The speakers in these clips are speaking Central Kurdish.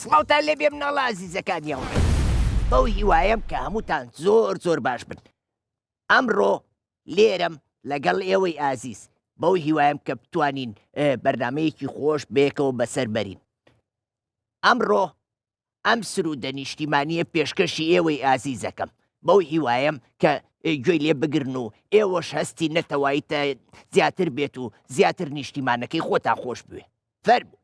سڵاوتان لێ بێ مناڵە ئازیزەکانیەوە بەو هیوایم کە هەمووتان زۆر باش بن. ئەمڕۆ لێرەم لەگەڵ ئێوەی ئازیز بەو هیوایم کە بتوانین بەرنمەیەکی خۆش بێکەوە بەسەر بەرین. ئەمڕۆ ئەم سرودە نیشتیمانیە پێشکەشی ئێوەی ئازیزەکەم بەو هیوایم کە گوێی لێ بگرن و ئێوەش هەستی نەتەواییتە زیاتر بێت و زیاتر نیشتیمانەکەی خۆتان خۆش بوێ. فەرموو.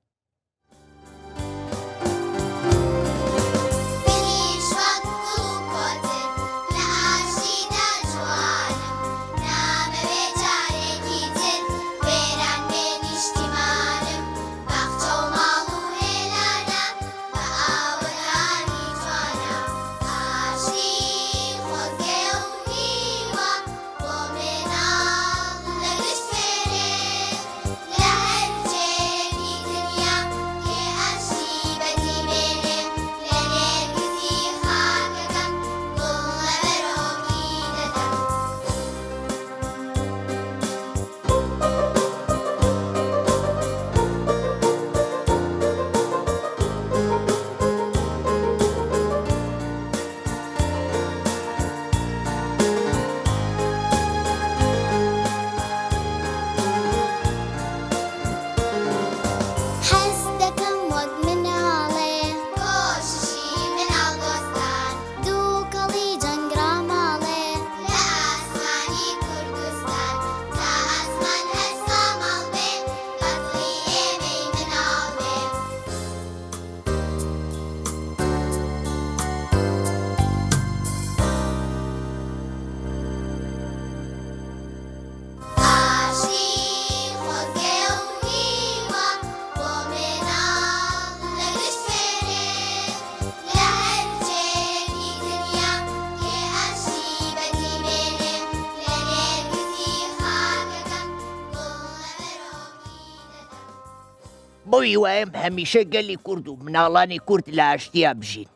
بۆی وایم هەمیشە گەلی کورد و مناڵانی کورد لە ئاشتیا بژین.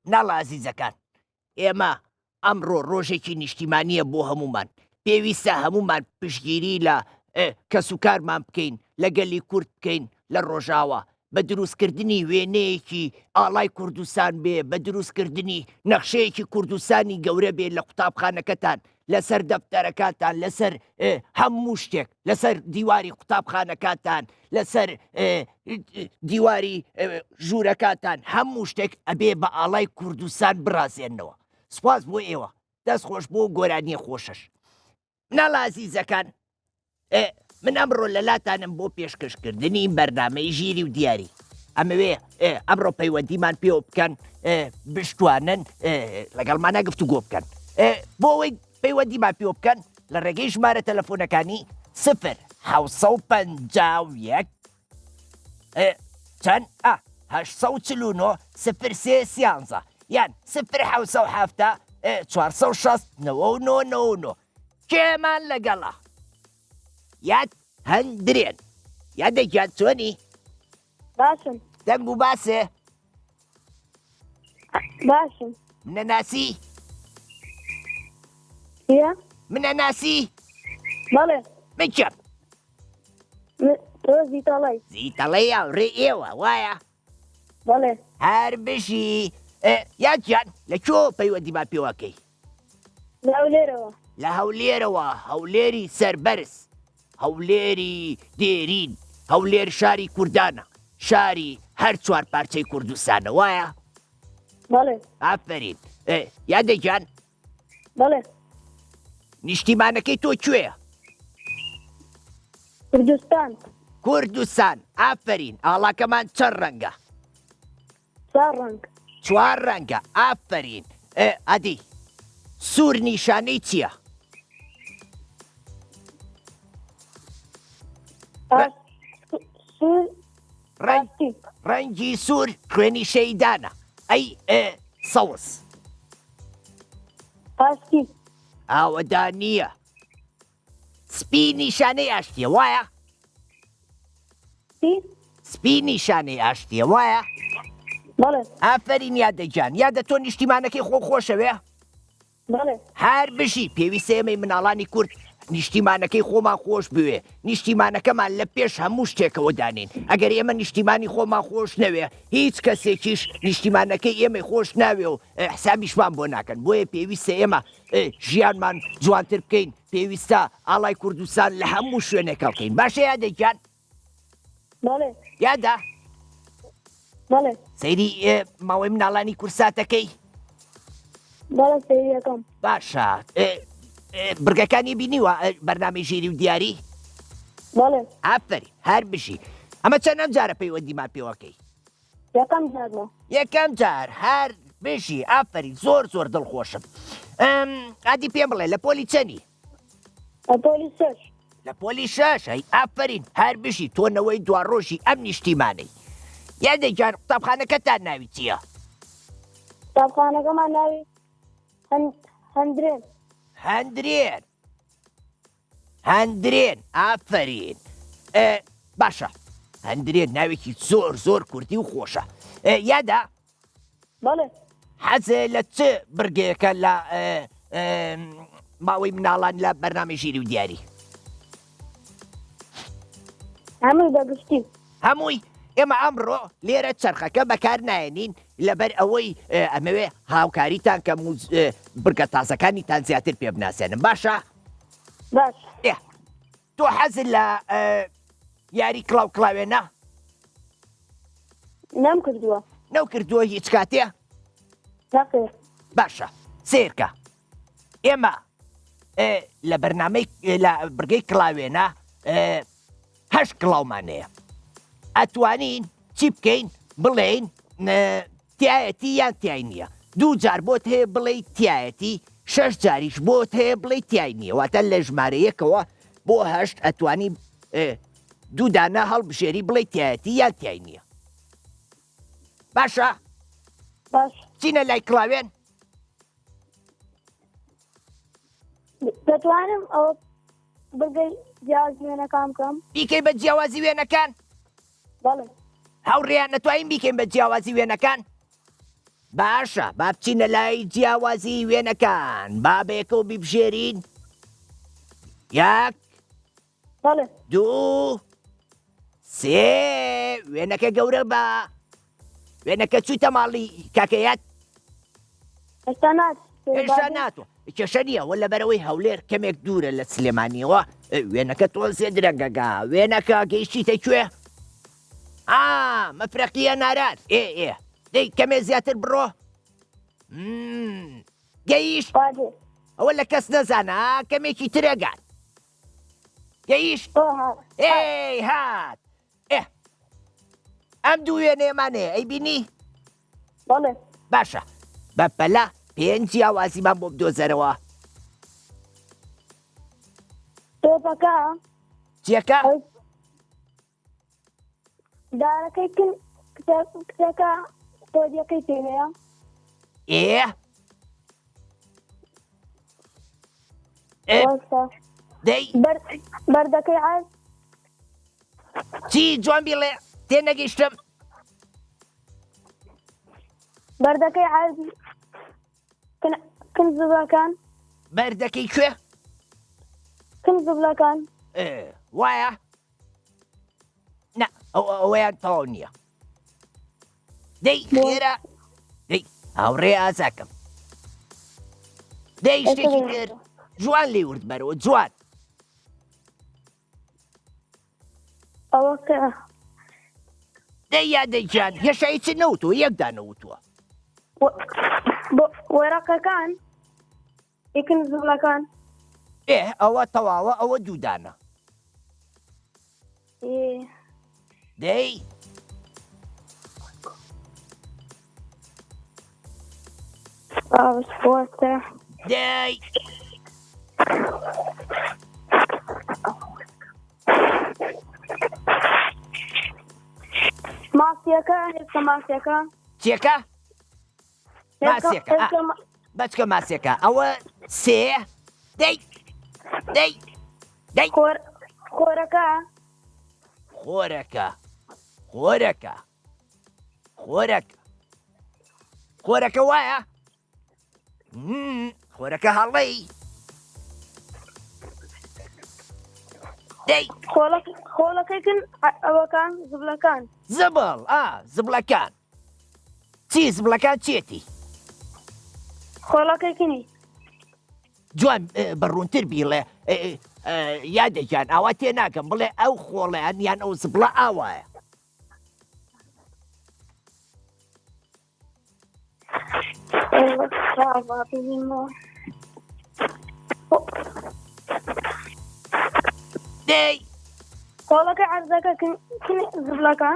مناڵە ئازیزەکان، ئێمە ئەمڕۆ ڕۆژێکی نیشتیمانیە بۆ هەمومان. پێویستە هەمومان پشتگیری لە کەسوکارمان بکەین، لە گەلی کورد بکەین لە ڕۆژاوە بە دروستکردنی وێنەیەکی ئاڵای کوردستان بێ، بە دروستکردنی نەخشەیەکی کوردستانی گەورە بێ لە قوتابخانەکەتان، لەسەر دەفتەرەکانتان، لەسەر هەموو شتێک، لەسەر دیواری قوتابخانەکانتان، لەسەر دیواری ژوورەکانتان، هەموو شتێک ئەبێ بە ئاڵای کوردستان بڕازێننەوە. سوپاس بۆ ئێوە، دەست خۆش بۆ گۆرانیە خۆشش. مناڵە ئازیزەکان، من ئەمڕۆ لەلاتانم بۆ پێشکەشکردنی بەرنامەی ژیری و دیاری. ئەمەوێ ئەمڕۆ پەیوەندیمان پێوە بکەن، بشتوانن لەگەڵمانە گفتوگۆ بکەن. بۆ ئەوەی پەیوەندیمان پێوە بکەن لە ڕێگەی ژمارە تەلەفۆنەکانی 0 چەند 849 03 یان 0 460 کێمان لەگەڵە. یاد هەندرێن یادێکیان چۆنی؟ باشم. دەنگ و باسێ؟ باشم. منە ناسی؟ منە ناسی؟ بەڵێ. من چەم؟ تۆ زیتەڵەی. زیتەڵەی ئەوڕێ ئێوە وایە؟ بەڵێ. هەر بشی. یادجان لە کۆ پەیوەندیمان پێوەکەی؟ لە هەولێرەوە. لە هەولێرەوە، هەولێری سەربەرز، هەولێری دێرین، هەولێر شاری کوردانە، شاری هەر چوار پارچەی کوردستانە وایە؟ بەڵێ. ئافرین. یادەجان؟ بەڵێ. نیشتیمانەکەی تۆ کوێیە؟ کوردستان. کوردستان. ئافرین. ئاڵاکەمان چەند ڕەنگە؟ 4 ڕەنگ. 4 ڕەنگە. ئافرین. ئەدی سوور نیشانەی چییە؟ ڕەنگی سوور خوێنی شەیدانە. ئەی سەوز. پاسکی. ئاوەدا نییە. سپی نیشانەی ئاشتیە وایە؟ سپی نیشانەی ئاشتیە وایە؟ بەڵێ. ئافرین یادەجان، یادە تۆ نیشتیمانەکەی خۆشەوێ؟ بەڵێ. هەر بژی پێویستە ئێمەی مناڵانی کورد نیشتیمانەکەی خۆمان خۆش بوێ نیشتیمانەکەمان لە پێش هەموو شتێکەوە دانین ئەگەر ئێمە نیشتیمانی خۆمان خۆش نەوێ هیچ کەسێکیش نیشتیمانەکەی ئێمە خۆش ناوێ و حسابیشمان بۆ ناکەن بۆیە پێویستە ئێمە ژیانمان جوانتر بکەین پێویستە ئاڵای کوردستان لە هەموو شوێنێکە بکەین باشە یادەیگیان بەڵێ یادا بەڵێ سەیری ماوەی مناڵانی کورساتەکەی بەڵێ سەیری یەکەم باشە برگەکانی بینیوە بەرنامەی ژیری و دیاری بەڵێ ئافرین هەر بشی ئەمە چەندەم جارە پەیوەندیمان پێوەکەی یەکەم جارمە یەکەم جار هەر بشی ئافرین زۆر زۆر دڵخۆشم ئادی پێم بڵێ لە پۆلی چەنی ئەپۆلی سەش لە پۆلی شەش ئەی ئافرین هەر بشی تۆنەوەی دوڕۆژی ئەم نیشتیمانەی یادەیجان قوتابخانەکەتان ناوی چییە قوتابخانەکەمان ناوی هەندرێن هەندرێن ئافرین باشە هەندرێن ناوێکی زۆر زۆر کوردی و خۆشە یادا بەڵێ حەزێ لە چ برگەیەکە لە ماوەی مناڵان لە بەرنامەی ژیری و دیاری هەمووی بەگشتی هەمووی ئێمە ئەمڕۆ لێرە چرخەکە بەکار نایەنین لەبەر ئەوەی ئەمەوێ هاوکاریتان کەم و برگە تازەکانیتان زیاتر پێ بناسێنم باشە باش تۆ حەزت لە یاری کڵاو کڵاوێنە نەم کردووە نەو کردووە هیچ کاتێ نەخێر باشە سێرکە ئێمە لە بەرنامەی لە برگەی کڵاوێنە هەشت کڵاومانەیە ئەتوانین چی بکەین بڵێین تایەتی یان تیای نییە دوو جار بۆت هەیە بڵێ تایەتی شەش جاریش بۆت هەیە بڵێ تیای نییە واتە لە ژمارەیەکەوە بۆ هەشت ئەتوانی دوو دانە هەڵبژێری بڵێ تایەتی یان تیای نییە باشە باش چینە لای کڵاوێن دەتوانم ئەوە بگەی جیازمێنەکان بکەم بیکەی بە جیاوازی وێنەکان بەڵێ هەوڕێیان نەتوانین بیکەین بە جیاوازی وێنەکان باشە با بچینە لای جیاوازی وێنەکان با بەیەکەوە بیبژێرین یەک بەڵێ دوو سێ وێنەکە گەورە بە وێنەکە چووتە ماڵی کاکەیەت هێشتا نات هێشتا ناتوە کێشە نییە وە لەبەرەوەی هەولێر کەمێک دوورە لە سلێمانیەوە وێنەکە تۆزێ درەنگەگا وێنەکە گەیشتیتە کوێ مەفرەقیە ناران دەی کەمێ زیاتر بڕۆ گەیشت بادێ ئەوە لە کەس نەزانە کەمێکی ترەگات گەیشت هات ئەم دوو وێنێمانەیە ئەی بینی بەڵێ باشە بەپەلا پێنج جیاوازیمان بۆ بدۆزەرەوە تۆپەکە چیەکە دارەکەی کچەکە تۆدیەکەی پێوەیە دەی بەردەکەی عەز چی جوان بیڵێ تێنەگەیشتم بەردەکەی عەز کنزوڵەکان بەردەکەی کوێ کنزوڵەکان وایە نە ئەوەیان تەواو نییە دەی لێرە دەی هاوڕێ ئازاکەم دەی شتێکی تر جوان لێ ورد بەرەوە جوان ئەوە کە دەی یادەیجان هێشایی چ نەوتوە یەکدا نەوتووە وەرەقەکان کنزوڵەکان ئەوە تەواوە ئەوە دوودانە دەی دەی ماسیەکە هێستا ماسیەکە چیەکە ماسیەکە بەچکە ماسیەکە ئەوە سێ دەی خۆرەکە خۆرەکە وایە خۆرەکە هەڵەی دەی خۆڵەکەیکن ئەوەکان زبلەکان زبڵ زبڵەکان چی زبڵەکان چێتی خۆڵەکەیکنی جوان بەڕوونتر بیڵێ یادەجان ئاوا تێ ناکەم بڵێ ئەو خۆڵیان یان ئەو زبڵە ئاوایە دەی خۆڵەکە عەرزەکە کنی زبلەکە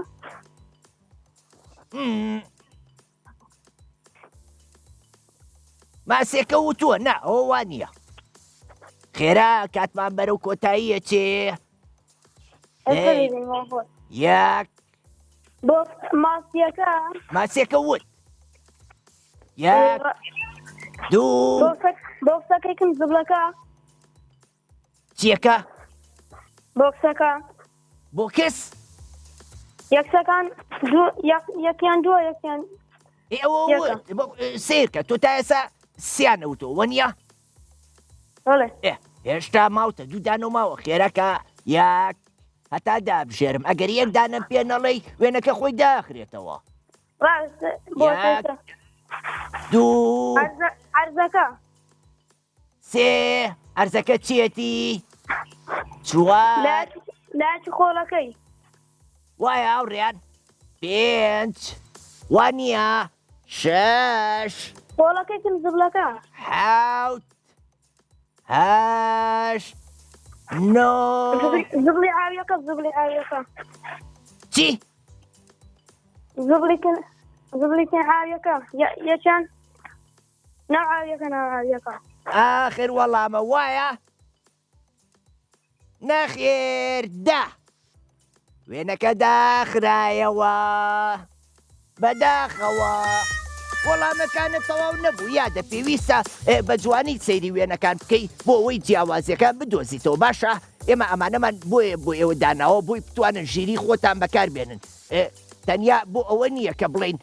ماسێکە وتووە نا ئەوە وان نییە خێرا کاتمان بەرەو کۆتاییە چێ یەک بۆ ماسیەکە ماسێکە وت یەک دوو بۆکسەکەیکن زبلەکە چیەکە بۆکسەکە بۆ کەس یەکسەکان یەکیان دووە یەکیان ئێوە سیرکە تۆ تا ئێسا سیانەوتۆ وەنیە بەڵێ هێشتا ماوتە دوودانە ماوە خێرەکە یەک هەتا دابژێرم ئەگەر یەک دانم پێ نەڵێی وێنەکە خۆی داخرێتەوە دوو عەرزەکە سێ ئەرزەکە چێتی چوار لاچ خۆڵەکەی وایە ئەوڕێیان پێنج وانە شەش خۆڵەکەیکن زبلەکە حەوت هەشت نۆ زبلی ئاویەکە چی زبلیکن ئاویەکە یەکیان ناو ئاویەکە ئاخر وەڵامە وایە نەخێر دا وێنەکە داخرایەوە بەداخەوە وەڵامەکانت تەواو نەبوو یادە پێویستە بە جوانی سەیری وێنەکان بکەی بۆ ئەوەی جیاوازیەکان بدۆزیتەوە باشە ئێمە ئەمانەمان بۆیە بۆ ئێوە داناوە بۆی بتوانن ژیری خۆتان بەکاربێنن تەنیا بۆ ئەوە نییە کە بڵین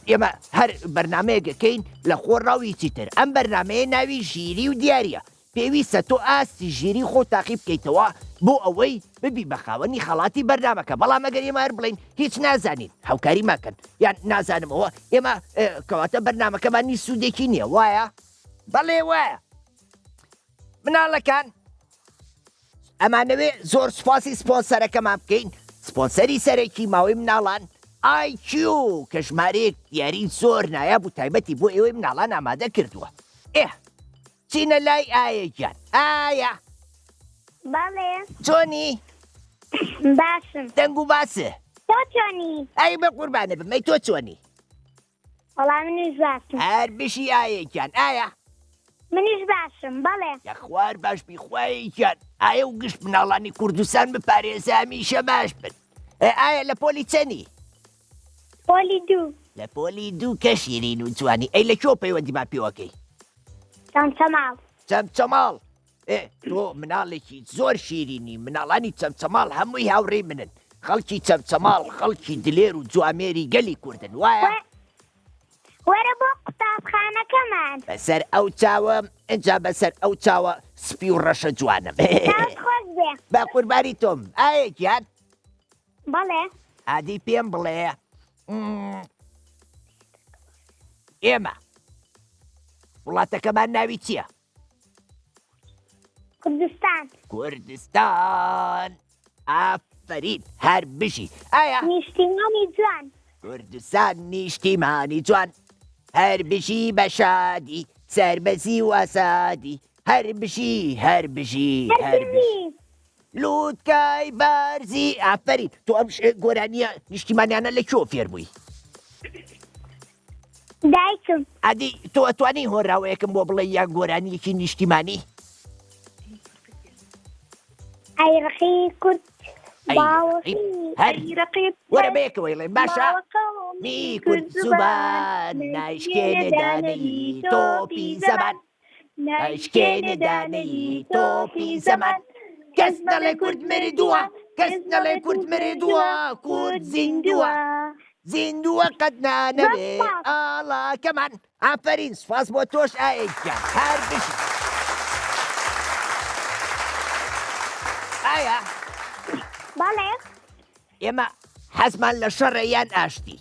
ئێمە هەر بەرنمەیەکەکەین لە خۆڕاویی تر ئەم بەرنمەیە ناوی ژیری و دیارە پێویستە تۆ ئاستی ژیری خۆ تاقی بکەیتەوە بۆ ئەوەی ببی بە خاوەنی خەڵاتی بەرنمەکە بەڵام ئەگەر ئێمە هەر بڵین هیچ نازانین هاوکاری ماکەن یان نازانمەوە ئێمە کەواتە بەرنمەکەمانی سوودێکی نییە وایە بەڵێ وایە مناڵەکان ئەمانەوێ زۆر سوپاسی سپۆنسەرەکەمان بکەین سپۆنسەری سەرێکی ماوەی مناڵان IQ کە ژمارەیەک دیاری زۆر نایاب و تایبەتی بۆ ئێوەی مناڵان ئامادە کردووە چینە لای ئایەگیان ئایا بەڵێ چۆنی باشم دەنگ و باسە تۆ چۆنی ئای بە قوربانە بمەی تۆ چۆنی وەڵام منیش باشم هەر بشی ئایەکیان ئایا منیش باشم بەڵێ یەخوار باش بیخوایەکیان ئایا و گشت مناڵانی کوردستان بپارێزە هەمیشە باش بن ئایا لە پۆلی چەنی پۆلی دوو لە پۆلی دوو کە شیرین و جوانی ئەی لە کێوە پەیوەندیمان پێوەکەی چەمچەماڵ چەمچەماڵ تۆ مناڵێکی زۆر شیرینی مناڵانی چەمچەماڵ هەمووی هاوڕێی منن خەڵکی چەمچەماڵ خەڵکی دلێر و جوامێری گەلی کوردن وایە وەرە بۆ قوتابخانەکەمان بەسەر ئەو چاوە ئەجا بەسەر ئەو چاوە سپی و ڕەشە جوانم خۆش بێ بە قوربانی تۆم ئایەکیان بەڵێ ئادی پێم بڵێ ئێمە وڵاتەکەمان ناوی چییە؟ کوردستان کوردستان ئافرین هەر بژی ئایا نیشتیمانی جوان کوردستان نیشتیمانی جوان هەر بژی بە شادی سەربەزی و ئاسادی هەر بژی هەر بژی هەر بژی لووتکای بارزی ئافرین تۆ ئەم گۆرانیە نیشتیمانیانە لە کێوە فێر بووی؟ دایکم ئادی تۆ ئەتوانی هۆڕاوەیەکم بۆ بڵێ یان گۆرانیەکی نیشتیمانی ئەیڕەقی کورد باوەڕی ئەیڕەقی وەرە بەیەکەوەیڵێن باشە می کورد زوبان نایشکێنێ دانەی تۆپی زەمان نایشکێنێ دانەی تۆپی زەمان کەس نەڵێ کورد مردووە کەس نەڵێ کورد مردووە کورد زیندووە زیندووە قەت نانەوێ ئاڵاکەمان ئافرین سوپاس بۆ تۆش ئایەکیان هەر بشی ئایا بەڵێ ئێمە حەزمان لە شەڕە یان ئاشتی؟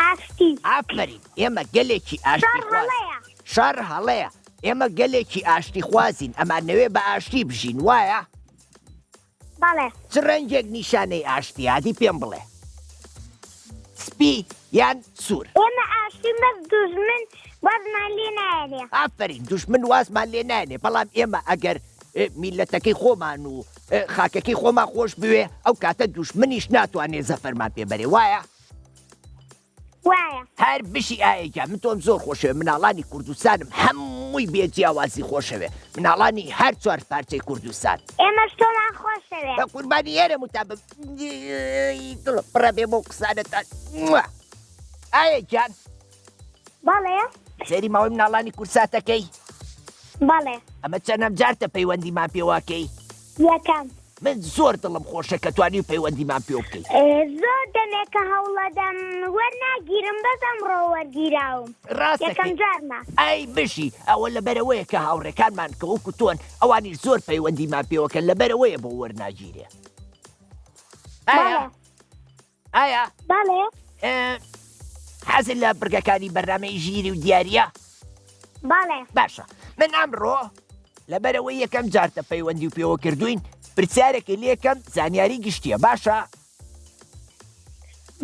ئاشتی ئافرین ئێمە گەلێکی ئاشتی شەڕ خواز هەڵەیە شەڕ هەڵەیە ئێمە گەلێکی ئاشتی خوازین ئەمانەوێ بە ئاشتی بژین وایە؟ بەڵێ چ ڕەنگێک نیشانەی ئاشتی هادی پێم بڵێ سپی یان سوور ئێمە ئاشتیم بەس دوژمن وەزمان لێ نایەنێ ئافرین دوشمن وازمان لێ نانێ بەڵام ئێمە ئەگەر میلەتەکەی خۆمان و خاکەکەی خۆمان خۆش بوێ ئەو کاتە دوشمنیش ناتوانێ زەفەرمان پێبەرێ وایە؟ وایە هەر بشی ئایەکە من تۆم زۆر خۆشەوێ مناڵانی کوردستانم هەمووی بێجیاوازی خۆشەوێ مناڵانی هەر چوار پارچەی کوردستان ئێمەش تۆمان خۆشەوێ بە قوربانی هێرە متابم دڵ پڕە بێ بۆ قسانەتان ئایەکیان بەڵێ سەیری ماوەی مناڵانی کورساتەکەی بەڵێ ئەمە چەندەم جارتە پەیوەندیمان پێواکەی یەکەم من زۆر دڵم خۆشە کە توانی و پەیوەندیمان پێ بکەیت زۆر دەمێکە هەوڵەدەم وەرناگیرم بەس ئەمڕۆ وەرگیراوم یەکەم ڕاستەکەی جارمە ئەی بشی ئەوە لەبەرەوەیە کە هاوڕێکانمان کە وەکو تۆن ئەوانیش زۆر پەیوەندیمان پێوەکە لەبەرەوەیە بۆ وەرناگیرێ ئایا بەڵێ ئایا بەڵێ حەزت لە بڕگەکانی بەرنامەی ژیری و دیاریە بەڵێ باشە من ئەمڕۆ لەبەرەوەی یەکەم جارتە پەیوەندی و پێوە کردوین پرسیارێکی لێکەم زانیاری گشتیە باشە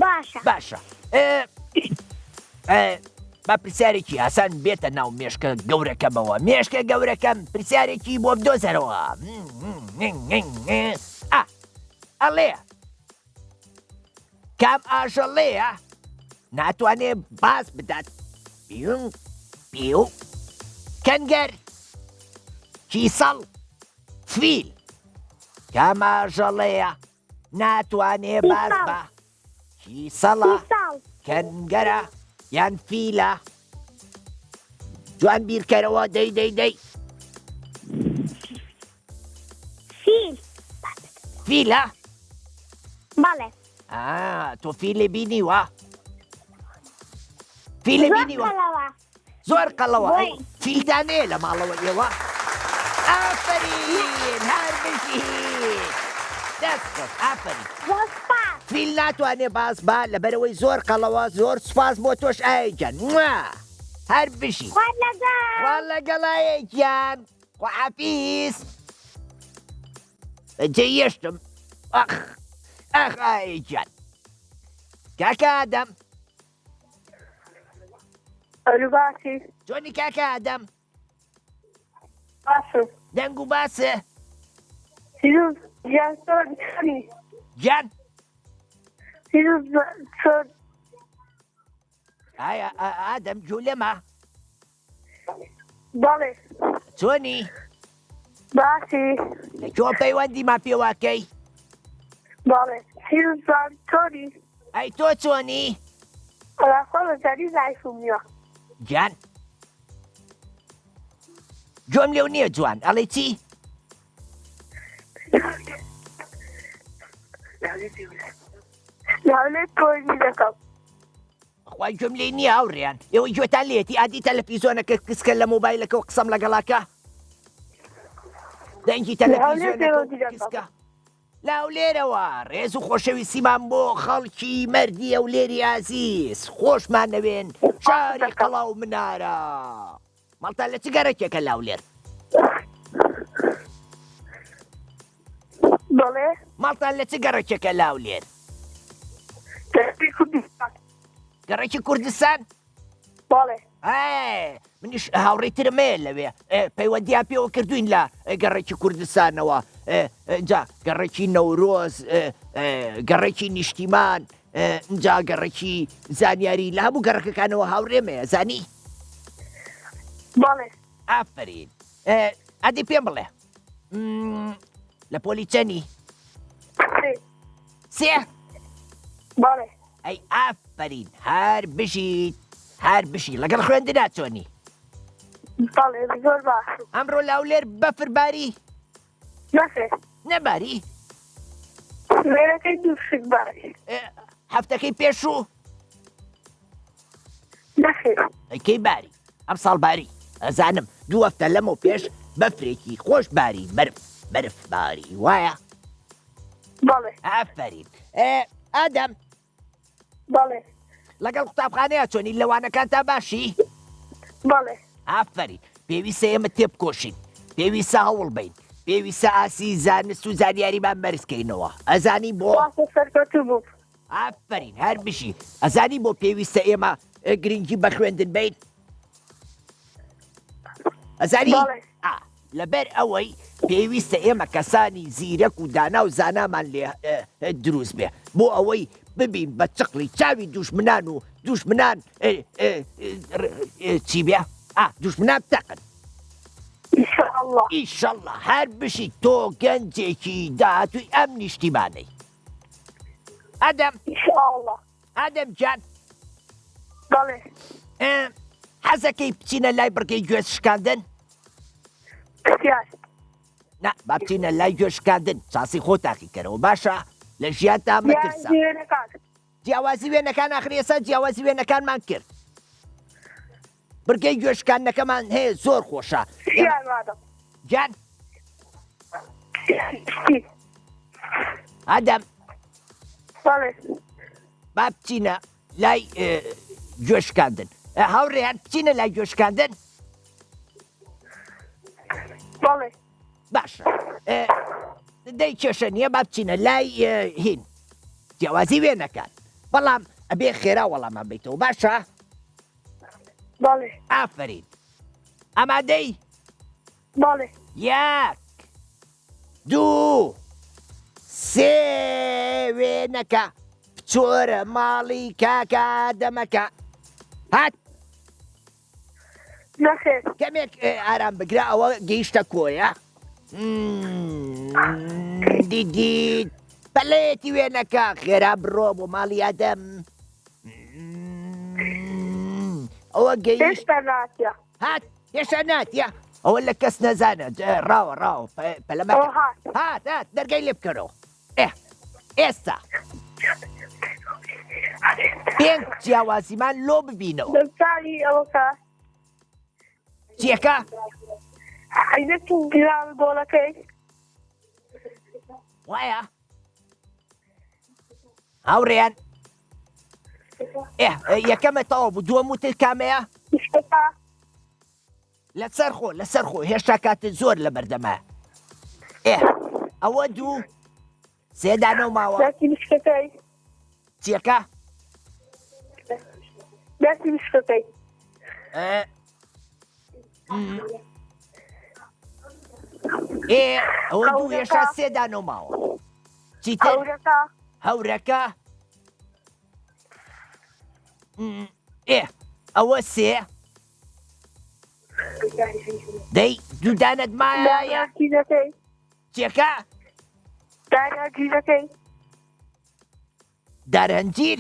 باشە باشە با پرسیارێکی ئاسان بێتە ناو مێشکە گەورەکەمەوە مێشکە گەورەکەم پرسیارێکی بۆ بدۆزەرەوە ئەڵێ کام ئاژەڵەیە ناتوانێ باز بدات پیو کەنگەر کیسەڵ فیل کام ئاژەڵەیە ناتوانێ باز بە کیسەڵە ساڵ کەنگەرە یان فیلە جوان بیرکەرەوە دەی فیل فیلە بەڵێ تۆ فیلێ بینیوە فیلێ بینیوە زۆرەوە زۆر قەڵەوە وای. فیلدانەیە لە ماڵەوە ئێوە ئافرین هەر بشی دەست خۆش ئافرین زۆسپاس فیل ناتوانێ باز با لەبەرەوەی زۆر قەڵەوە زۆر سوپاس بۆ تۆش ئایگەن هەر بشی خوارد لەگەڵ وا لەگەڵایەکیان خواحافیز جێیشتم ئەخ ئایگەن کاکە ئادەم ئەلو باسی جۆنی کاکە ئادەم باشم دەنگ و باسە پیروز گیان زۆر بخەنی گیان پیروز زۆر ئایا ئادەم جوولەمە بەڵێ چۆنی باسی لەکۆ پەیوەندیمان پێواکەی بەڵێ پیروز زان تۆری ئەی تۆ چۆنی قەڵاخۆ لە جاری زایفم نیوە گیان جۆم لێو نییە جوان ئەڵێ چی لەولێت تۆری دەکەم خوای گوێم لێ نییە هاوڕێیان ئێوەی گوێتان لێتی ئادی تەلەڤیزۆنەکە کسکە لە مۆبایلەکەەوە قسەم لەگەڵاکە دەنگی تەلەڤیزۆنەکە کسکە لاولێرەوە ڕێز و خۆشەویستیمان بۆ خەڵکی مەردی ئەو لێری ئازیز خۆشمان نەوێن شاری قەڵاو منارە ماڵتان لە چ گەڕێکێکە لاولێر بەڵێ ماڵتان لە چ گەڕێکێکە لاولێر دەستی کوردستان گەڕێکی کوردستان بەڵێ منیش هاوڕێترمەیە لەوێ پەیوەندیان پێوە کردوین لە گەڕێکی کوردستانەوە جا گەڕێکی نەورۆز گەڕێکی نیشتیمان جا گەڕێکی زانیاری لە هەموو گەڕەکەکانەوە هاوڕێمەیە زانی بەڵێ ئافرین ئەدی پێم بڵێ لە پۆلی چەنی سێ بەڵێ ئەی ئافرین هەر بشی لەگەڵ خوێندنا چۆنی بەڵێ زۆر باشم ئەمڕۆ لاولێر بەفرباری نەخێ نەباری وێرەکەی دووشک باری هەفتەکەی پێشوو نەخێ ئەیکەی باری ئەم ساڵ باری ئەزانم دوو هەفتە لەمە پێش بەفرێکی خۆش باری بەرفباری وایە؟ بەڵێ ئافرین. ئادەم بەڵێ لەگەڵ قوتابخانەیە چۆنی لەوانەکان تا باشی؟ بەڵێ ئافرین. پێویستە ئێمە تێبکۆشین، پێویستە هەوڵ بین، پێویستە ئاسی زانست و زانیاریمان بەرزکەینەوە. ئەزانی بۆ؟ واسە سەرکەوتوو بوو. ئافرین هەر بشی. ئەزانی بۆ پێویستە ئێمە گرنگی بە خوێندن بین؟ ئەزانی؟ لەبەر ئەوەی پێویستە ئێمە کەسانی زیرەک و دانا و زانامان لێ دروست بێ بۆ ئەوەی ببین بە چقلی چاوی دوشمنان و دوشمنان چی بێ؟ دوشمنان بتەقن. ئیشەڵڵا ئیشەڵڵا هەر بشی تۆ گەنجێکی داهاتووی ئەم نیشتیمانەی. ئادەم ئیشەڵڵا ئادەم جان بەڵێ حەزەکەی بچینە لای بڕگەی گوێ شکاندن؟ پرسیار نا با بچینە لای گوێ شکاندن چاسی خۆ تاقیکەرەوە باشە لە ژیانتا مەترسە. یانجیێنەکان جیاوازی وێنەکان ئاخری ئێستا جیاوازی وێنەکانمان کرد. بڕگەی گوێشکاندنەکەمان هەیە زۆر خۆشە. پرسیار مادەم جان ئادەم بەڵێ با بچینە لای گوێشکاندن. هاوڕێیان بچینە لای گوێشکاندن؟ بەڵێ باشە. دەی کێشە نییە با بچینە لای هین جیاوازی وێنەکان، بەڵام ئەبێ خێرا وەڵامان بیتەوە باشە؟ بەڵێ ئافرین. ئامادەی؟ بەڵێ یەک دوو سێ وێنەکە بچۆرە ماڵی کاکە ئادەمەکە. هات نەخێر کەمێک ئارام بگرە ئەوە گەیشتە کۆیە. دیدیت پەلەیەتی وێنەکە خێرا بڕۆ بۆ ماڵی ئادەم. ئەوە گەیشت هێشتا ناتیە هات هێشتا ناتیە ئەوە لە کەس نەزانە ڕاوە ڕاوە پەلەمەکە هات هات دەرگای لێ بکەرەوە. ئێستا پێنج جیاوازیمان لۆ ببینەوە. دەمساری ئەوەکە چیەکە؟ عینەتی گران گۆڵەکەی وایە؟ هاوڕێیان یەکەمە تەواو بوو دووەم وتت کامەیە؟ نیشتەکە لەسەر خۆ هێشتا کاتت زۆر لە بەردەمە. ئەوە دوو سێدانە و ماوە. داسی نیشتەکەی چیەکە؟ داسی نیشتەکەی ئەوە دوو هێشتا سێدانە و ماوە. چیتر؟ هەورەکە هەورەکە ئەوە سێ دەی دوودانت مایە داناگیرەکەی چیەکە؟ داناگیرەکەی دارهەنجیر؟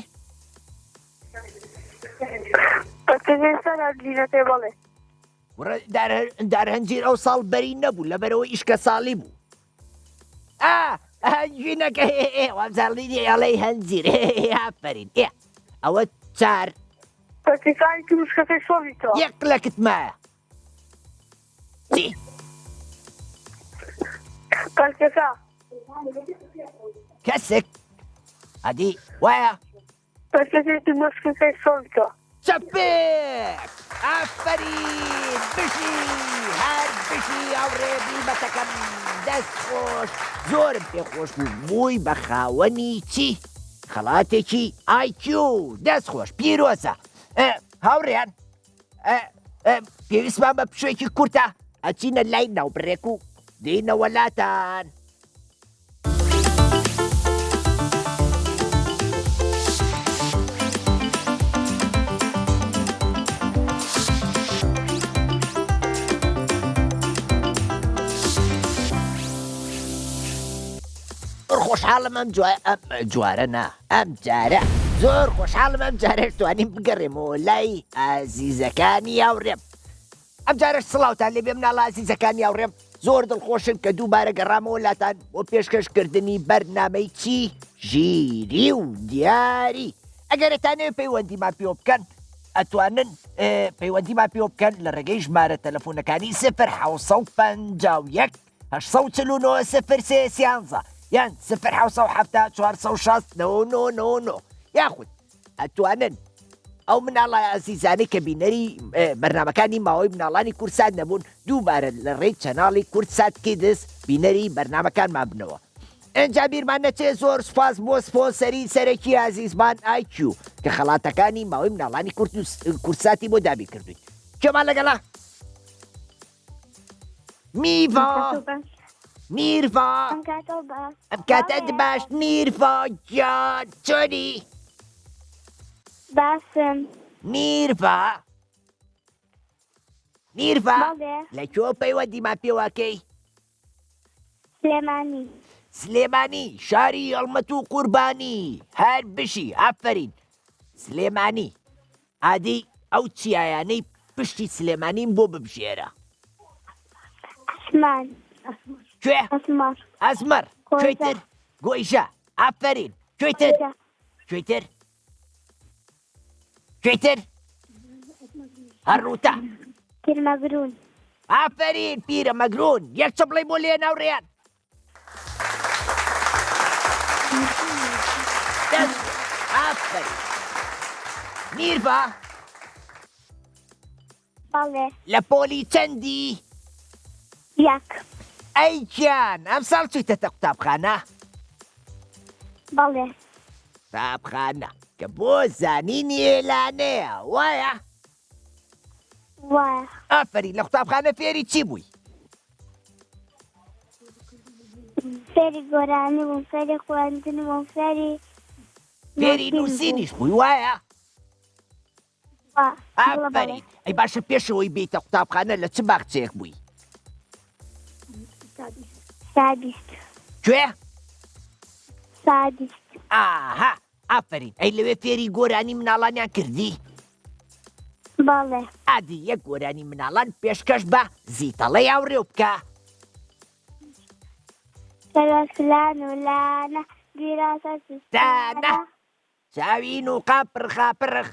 پەتەگەیستا ناگیرەکەی بەڵێ دارهەنجیر ئەو ساڵ بەری نەبوو لەبەرەوە ئیشکە ساڵی بوو. هەنجینەکە وەزاڵی ئەڵەی هەنجیر ئافرین. ئەوە چار پەتیکانی کروشکەکەی سۆڵیتەوە یەک لەکت مایە. چی؟ کەلکەکە کەسێک ئەدی وایە؟ پەتەکەی مەسکەکەی سۆڵیتەوە چەپێک ئافرین بشی هەر بشی ئەوڕێ بیبەتەکەم دەست خۆش زۆرم پێخۆش بوو بووی بە خاوەنی چی؟ خەڵاتێکی ئایکیو دەست خۆش پیرۆزە. هاوڕێیان پێویستمان بە پشوێکی کورتە ئەچینە لای ناوبڕێک و دێینە وەلاتان. خۆشحاڵم ئەم جوارە نا ئەم جارە زۆر خۆشحاڵم ئەم جارێش توانین بگەڕێمەوە لای ئازیزەکانی هاوڕێم. ئەم جارش سڵاوتان لێ بێ مناڵە ئازیزەکانی هاوڕێم زۆر دڵخۆشم کە دووبارە گەڕامەوە لاتان بۆ پێشکەشکردنی بەرنامەی چی ژیری و دیاری. ئەگەرتانەوێ پەیوەندیمان پێوە بکەن ئەتوانن پەیوەندیمان پێوە بکەن لە ڕێگەی ژمارە تەلەفۆنەکانی 0 751 849 03 یان 0 نو یاخود ئەتوانن ئەو مناڵای ئازیزانەی کە بینەری بەرنامەکانی ماوەی مناڵانی کورسات نەبوون دووبارە لە ڕێی چەناڵی کورسات کیدز بینەری بەرنامەکانمان بنەوە. ئەنجا بیرمان نەچێ زۆر سوپاس بۆ سپۆنسەری سەرەکی ئازیزمان IQ کە خەڵاتەکانی ماوەی مناڵانی کورساتی بۆ دابیر کردوین. کێمان لەگەڵا؟ میڤا میرڤا ئەم کاتەت باش میرڤا گیان چۆنی؟ باسم میرڤا بەڵێ لە کۆ پەیوەندیمان پێواکەی؟ سلێمانی سلێمانی شاری هەڵمەت و قوربانی هەر بشی ئافرین سلێمانی ئادی ئەو چیایانەی پشتی سلێمانیم بۆ ببژێرە ئەسمان کوێ؟ ئەسمار ئەزمەر کوێتر؟ گۆیژە ئافرین کوێتر؟ کوێتر؟ کوێتر؟ هەڕووتە ترمەگرون ئافرین پیرە مەگرون یەک چ بڵێ بۆ لێ ناوڕێیان ئافرین میرڤا بەڵێ لە پۆلی چەندی؟ یەک ئەی گیان ئەم ساڵ چیتەتە قوتابخانە؟ بەڵێ قوتابخانە کە بۆ زانینی ئێلانەیە وایە؟ وایە ئافرین لە قوتابخانە فێری چی بووی؟ فێری گۆرانی بووم فێری خوێندن بووم فێری نووسینیش بووی وایە؟ ئافرین ئەی باشە پێشەوەی بیتە قوتابخانە لە چ باخچەیەک بووی؟ سادیست کوێ؟ سادیست ئاها ئافرین ئەی لەوێ فێری گۆرانی مناڵانیان کردی؟ بەڵێ ئادی یەک گۆرانی مناڵان پێشکەش بە زیتەڵەی هاوڕێو بکە سەرۆسلان و لانە گیراسە دانە چاوین و قاپڕخاپڕخ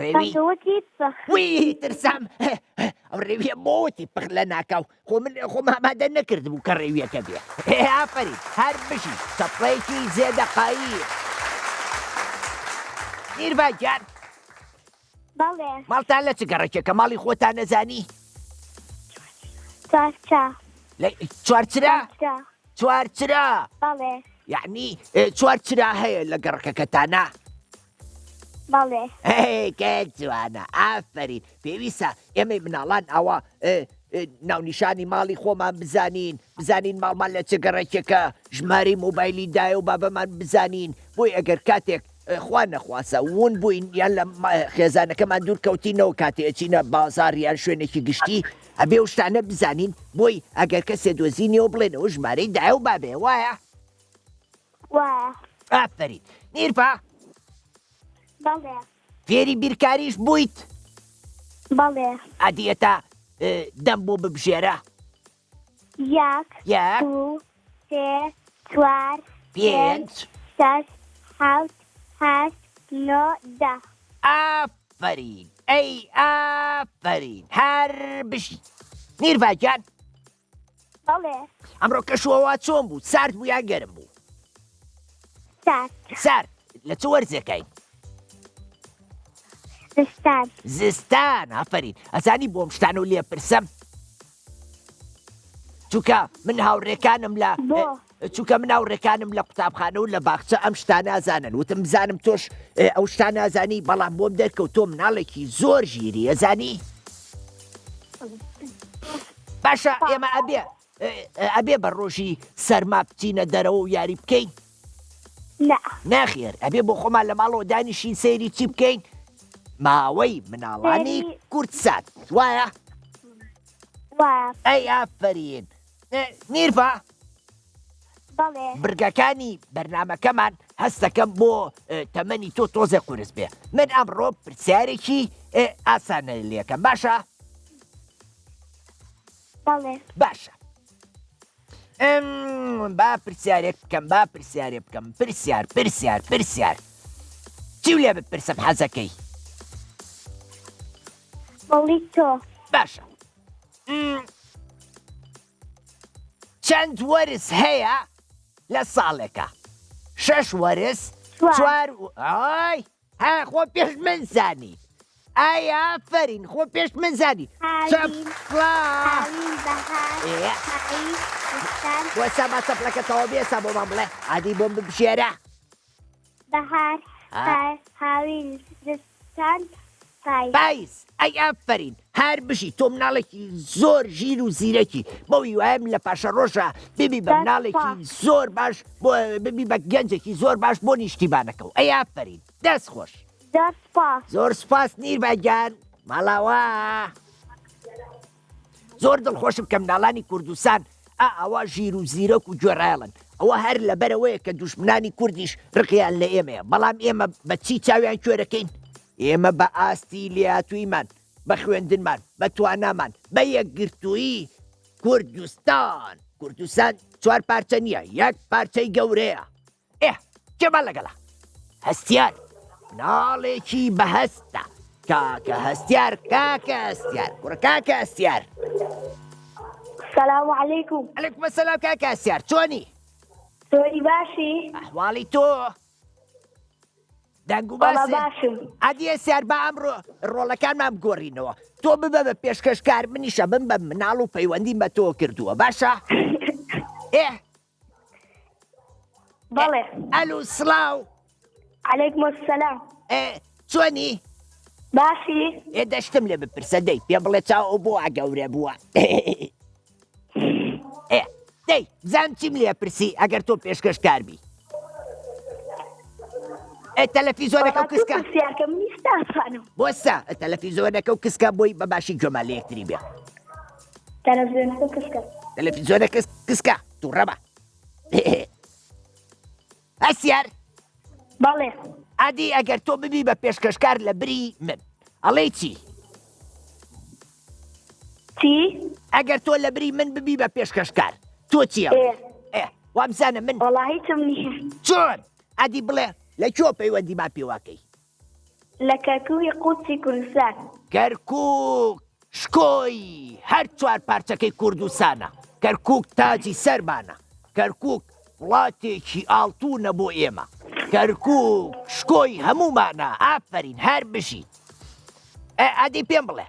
ڕێوی وتی پخ وی ترسام ئەو ڕێویە مۆتی پخ لە ناکاو خۆم ئامادە نەکردبوو کە ڕێویەکە بێ ئافرین هەر بشی چەپڵەیەکی زێدەقایی میرڤا گیان بەڵێ ماڵتان لە چ گەڕێکێکە ماڵی خۆتان نەزانی؟ چارچا چوارچرا؟ چا چوارچرا بەڵێ یعنی چوارچرا هەیە لە گەڕەکەکەتانە؟ بەڵێ کە جوانە ئافرین پێویستە ئێمەی مناڵان ئەوە ناونیشانی ماڵی خۆمان بزانین ماڵمان لە چه گەڕێکێکە ژماری مۆبایلی دایە و بابەمان بزانین بۆی ئەگەر کاتێک خوا نەخواسە ون بووین یان لە خێزانەکەمان دوور کەوتینەوە کاتێ ئەچینە بازار یان شوێنێکی گشتی ئەبێ و شتانە بزانین بۆی ئەگەر کەسێ دۆزینەوە بڵێنەوە ژمارەی دایە و بابێ وایە؟ وایە ئافرین میرڤا بەڵێ فێری بیرکاریش بوویت؟ بەڵێ ئەدیەتە دەم بۆ ببژێرە؟ یەک یەک دوو سێ چوار پێنج شەش حەوت هەشت نۆ دە ئافرین ئەی ئافرین هەر بشی میرڤا گیان بەڵێ ئەمڕۆ کەشوەوە چۆن بوو سارد بوو یان گەرم بوو؟ سارد لە چ وەرزەکەی؟ زستان زستان ئافرین ئەزانی بۆم شتان و لێ پرسەم چونکە من هاوڕێکانم لە قوتابخانە و لە باخچە ئەم شتانە ئازانن وتم بزانم تۆش ئەو شتانە ئازانی بەڵام بۆم دەرکەوت تۆ مناڵێکی زۆر ژیری ئەزانی؟ باشە ئێمە ئەبێ بە ڕۆژی سەرما بچینە دەرەوە و یاری بکەین؟ ناخێر ئەبێ بۆ خۆمان لە ماڵەوە دانیشین سەیری چی بکەین؟ ماوەی مناڵانی کورتسات وایە؟ ئەی ئافرین میرڤا بەڵێ برگەکانی بەرنامەکەمان هەستەکەم بۆ تەمەنی تۆ تۆزە قورس بێ من ئەمڕۆ پرسیارێکی ئاسانە لێکەم باشە؟ بەڵێ باشە با پرسیارێک بکەم پرسیار چی لێ بپرسم حەزەکەی؟ بەڵی تۆ باشە چەند وەرز هەیە لە ساڵێکە؟ 6 وەرز چوار. 4 ئای ها خۆ پێش من زانی ئای ئافەرین خۆ پێش من زانی هاوین. چەپڵا هاوین بەهار ئێ. پاییز زستان بۆ سەما چەپڵەکەتەوە بێسە بۆ مە بڵێ ئادی بۆم ببشێرە بەهار هاوین زستان پاییز پاییز ئەی ئافەرین هەر بشی تۆ مناڵێکی زۆر ژیر و زیرەکی بەوی وایم لە پاشە ڕۆژە ببی بە مناڵێکی زۆر باش بۆ ببی بە گەنجێکی زۆر باش بۆ نیشتیبانەکەەوە ئەی ئافەرین دەست خۆش دەست سپاس زۆر سپاس نیربەگیان ماڵاوە زۆر دڵخۆشم کە مناڵانی کوردستان ئەوە ژیر و زیرەک و گوێڕایڵن ئەوە هەر لەبەرەوەیە کە دوشمنانی کوردیش ڕقیان لە ئێمەیە بەڵام ئێمە بە چی چاویان کوێرەکەین ئێمە بە ئاستی لێهاتوویمان بە خوێندنمان بە توانامان بە یەکگرتوویی کوردستان 4 پارچە نییە 1 پارچەی گەورەیە کێمە لەگەڵە هەستیار ناڵێکی بەهەستە کاکە هەستیار کوڕە کاکە هەستیار السلام عليكم. عەلەیکوم سەلام کاکە هەستیار چۆنی سوري باشي. ئەحواڵی تۆ دەنگ و والله باسی باشم. ئادی هەستیار بە ئەمڕۆ ڕۆڵەکانمان بگۆڕینەوە تۆ ببە بە پێشکەشکار منیشە بم بە مناڵ و پەیوەندیم بە تۆ کردووە باشە بەڵێ. ئەلو سڵاو عليكم السلام. چۆنی باشي. دەشتم لێ بپرسە دەی پێ بڵێ چاو بۆ ئەگەورە بووە دەی زان چیم لێ پرسی ئەگەر تۆ پێشکەشکاربی تەلەڤیزۆنەکە و کسکە سیاکە منی ستافانم. بۆستا تەلەڤیزۆنەکە و کسکە بۆی بەباشی گوێمان لە یەکتری بێ تەلەڤیزۆنەکە کسکە. تەلەڤیزۆنە کسکە تووڕەبە هەستیار بەڵێ. ئادی ئەگەر تۆ ببی بە پێشکەشکار لە بری من ئەڵێی چی چی؟ ئەگەر تۆ لە بری من ببی بە پێشکەشکار تۆ چیە وابزانە من وەڵا هیچم نییە. چۆن ئادی بڵێ لە کۆ پەیوەندی ما پێواکەی لە کەرکووی قوچی کوردستان. کەرکووک شکۆی هەر 4 پارچەکەی کوردستانە کەرکووک تاجی سەرمانە کەرکووک وڵاتێکی ئاڵتوونە بۆ ئێمە کەرکووک شکۆی هەمومانە ئافرین هەر بشی ئادی پێم بڵێ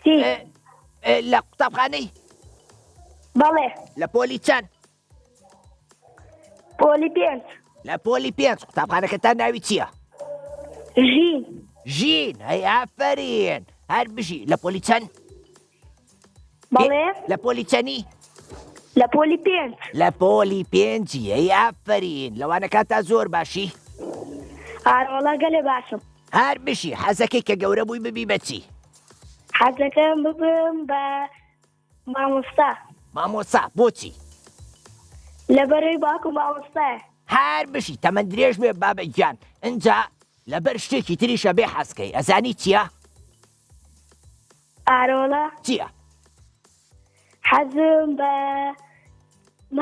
چی؟ لە قوتابخانەی بەڵێ. لە پۆلی چەند پۆلی 5. لە پۆلی 5 قوتابخانەکە تا ناوی چییە ژین. ژین هەی ئافرین هەر بژی لە پۆلی چەند بەڵێ. لە پۆلی چەنی لە پۆلی 5. لە پۆلی 5 هەی ئافرین لەوانە کاتا زۆر باشی ئاڕۆڵا گەلێ باشم. هەر بشی حەزەکەی کە گەورە بووی ببی بەچی حەزەکەم ببم بە مامۆستا. مامۆسا بۆچی لەبەرەوەی باوکم مامۆستایە. هەر بشی تەمەند درێژ بێ بابەی گیان ئەجا لەبەر شتێکی تریشە بێ حەزکەی ئەزانی چییە ئاڕۆڵا چییە حەزم بە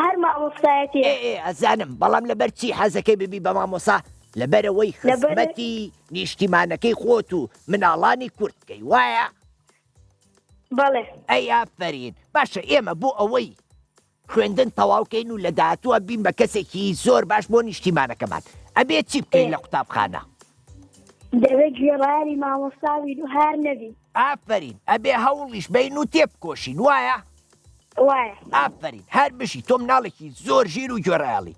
هەر مامۆستایەتێ. ئەزانم بەڵام لەبەر چی حەزەکەی ببی بە مامۆسا لەبەرەوەی خزمەتی نیشتیمانەکەی خۆت و مناڵانی کوردکەی وایە بەڵێ. ئەی ئافرین باشە ئێمە بۆ ئەوەی خوێندن تەواوکەین و لە داهاتووە بین بە کەسێکی زۆر باش بۆ نیشتیمانەکەمان ئەبێت چی بکەین لە قوتابخانە دەبێت گوێڕایاری مامۆستاوین و هەر نەبین. ئافرین ئەبێ هەوڵیش بین و تێبکۆشین وایە وایە. ئافرین هەر بشی تۆ مناڵێکی زۆر ژیر و گوێڕایاڵی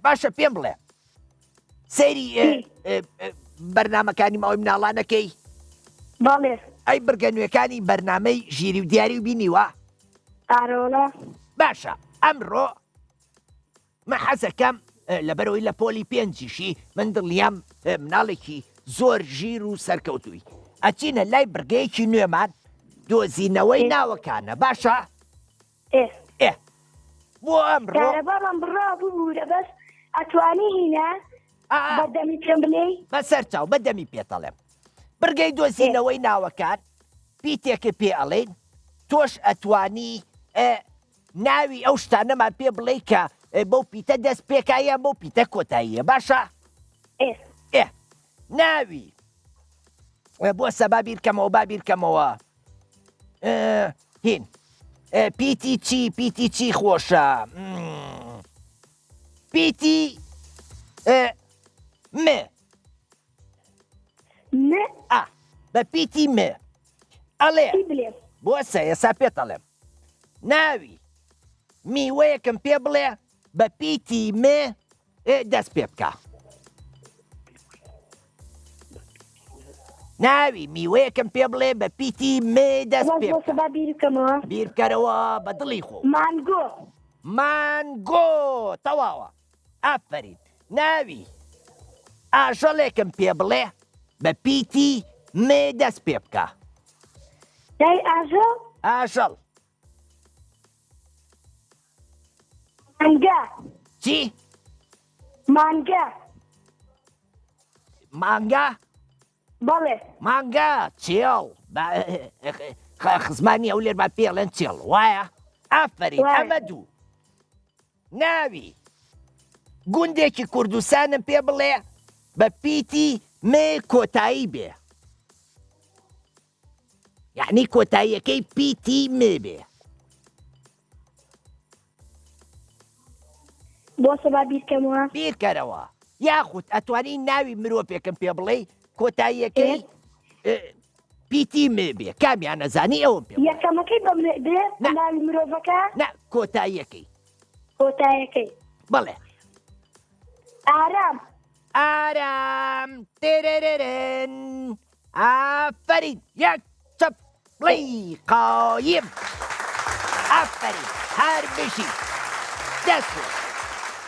باشە پێم بڵێ سەیری بەرنامەکانی ماوەی مناڵانەکەی بەڵێ. ئەی بڕگەنوێکانی بەرنامەی ژیری و دیاری و بینیوە ئاڕۆڵا باشە ئەمڕۆ من حەزەکەم لەبەرەوەی لە پۆلی 5شی من دڵیام مناڵێکی زۆر ژیر و سەرکەوتووی ئەچینە لای بڕگەیەکی نوێمان دۆزینەوەی ناوەکانە باشە بۆ ئەمڕۆ کارەباڵم بڕا بوو لەبەس ئەتوانی هینە بەدەمی پێم بڵێ بەسەر چاو بەدەمی پێتەڵێم بڕگەی دۆزینەوەی ناوەکان پیتێکە پێ ئەڵێن تۆش ئەتوانی ناوی ئەو شتانەمان پێ بڵێ کە بەو پیتە دەست پێکایە بەو پیتە کۆتاییە باشە ناوی بۆ سەبا بیرکەمەوە با بیرکەمەوە هین پیتی چی خۆشە پیتی م بە پیتی م ئەڵێ چی بڵێم بۆسە ئێسا پێت ئەڵێم ناوی میوەیەکم پێ بڵێ بە پیتی م دەست پێ بکە ناوی میوەیەکم پێ بڵێ بە پیتی م دەست باش پێ بۆ بکە سەبا بیر بکەمەوە بیر بکەرەوە بە دڵی خۆ مانگۆ مانگۆ تەواوە ئافرین ناوی ئاژەڵێکم پێ بڵێ بە پیتی م دەست پێ بکە دای ئاژەڵ ئاژەڵ مانگە چی مانگە مانگا بەڵێ مانگا چێڵ خزمانی ئەو لێر با پێڵێن چێڵ وایە ئافرین وایە. ئەمە دوو ناوی گوندێکی کوردستانم پێ بڵێ بە پیتی م کۆتایی بێ یعنی کۆتاییەکەی پیتی م بێ بۆ سەبا بیر بکەمەوە بیرکەرەوە یاخود ئەتوانی ناوی مرۆڤێکم پێ بڵێ کۆتاییەکەی پیتی م بێ کامیان نەزانی ئەوم پێ بڵێ. یەکەمەکەی بەمێ بێ نە. ناوی مرۆڤەکە نە کۆتاییەکەی کۆتایەکەی بڵێ ئارام ئارام تێرێرێرن ئافرین یەک چەپ بڵی قایم ئافرین هەر بشی دەست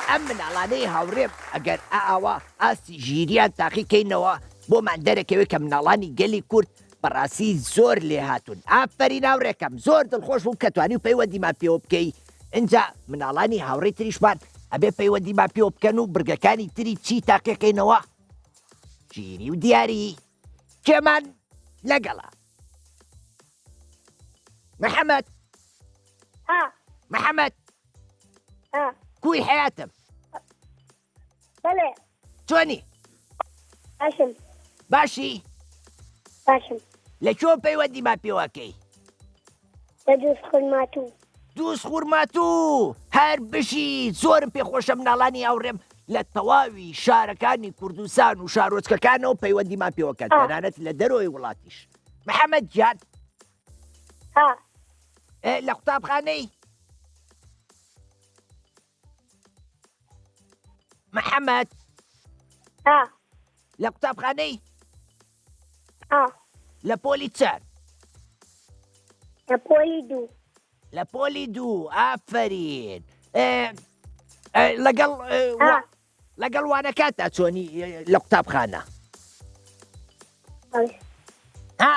ئەم مناڵانەی هاوڕێم ئەگەر ئاوا ئاستی ژیریان تاقیکەینەوە بۆمان دەرەکەوێت کە مناڵانی گەلی کورد بەڕاستی زۆر لێ هاتوون ئافرین هاوڕێکەم زۆر دڵخۆش بوو کە توانی و پەیوەندیمان پێوە بکەی اینجا مناڵانی هاوڕێی تریشمان ئەبێ پەیوەندیمان پێوە بکەن و برگەکانی تری چی تاقیەکەینەوە ژیری و دیاری کێمان لەگەڵا محەممەد محەممەد کوی حیاتم بەڵێ چۆنی باشم باشی باشم لەکوێ پەیوەندیمان پێوەکەی لە دروست خورماتوو دووس خوورماتوو هەر بشی زۆرم پێخۆشە مناڵانی هاوڕێم لە تەواوی شارەکانی کوردستان و شارۆچکەکانەوە پەیوەندیمان پێوەکەن تەنانەت لە دەرەوەی وڵاتیش محەممەد گیان لە قوتابخانەی محەممەد لە قوتابخانەی لە پۆلی چەند لە پۆلی دوو لە پۆلی دوو ئافرین لەگەڵ لەگەڵ وانەکانتا چۆنی لە قوتابخانە ها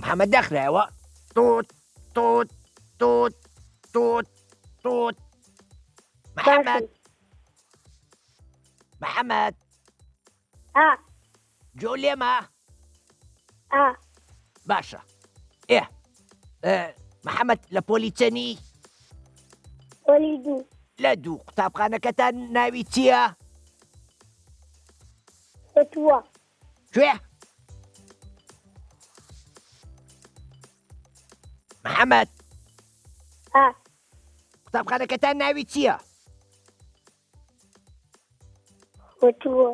محەممەد دەخرایەوە توت توت توت توت توت محەممەد محەممەد جۆ لێمە باشە محەممەد لە پۆلی چەنی پۆلی دوو لە دوو قوتابخانەکەتان ناوی چییە؟ فتووە کوێ؟ محەممەد قوتابخانەکەتان ناوی چییە؟ فتووە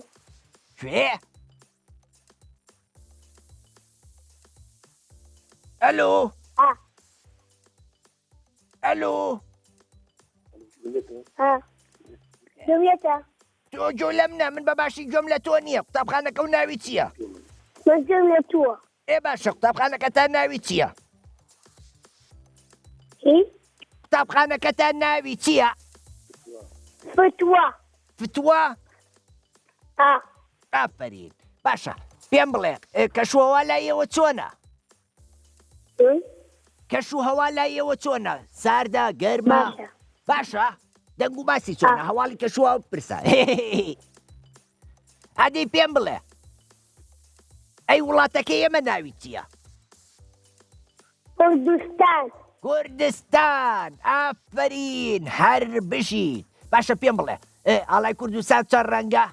کوێ؟ ئەلۆ ئەلۆ دەوێتە تۆ جۆ لەم نە من بەباشی گوێم لە تۆ نییە قوتابخانەکە و ناوی چییە؟ من دەوێتووە باشە قوتابخانەکەتان ناوی چییە؟ قوتابخانەکەتان ناوی چییە؟ فتووە فتووە؟ ئافرین باشە پێم بڵێ کەشوهەوا لایەوە چۆنە؟ کەش و هەوا لایەوە چۆنە؟ ساردا گەرمە؟ باشە دەنگ و باسی چۆنە هەواڵی کەشووە پرسە هەدەی پێم بڵێ ئەی وڵاتەکەی ئێمە ناوی چییە؟ کوردستان کوردستان ئافرین هەر بشیت باشە پێم بڵێ ئاڵای کوردستان چەند ڕەنگە؟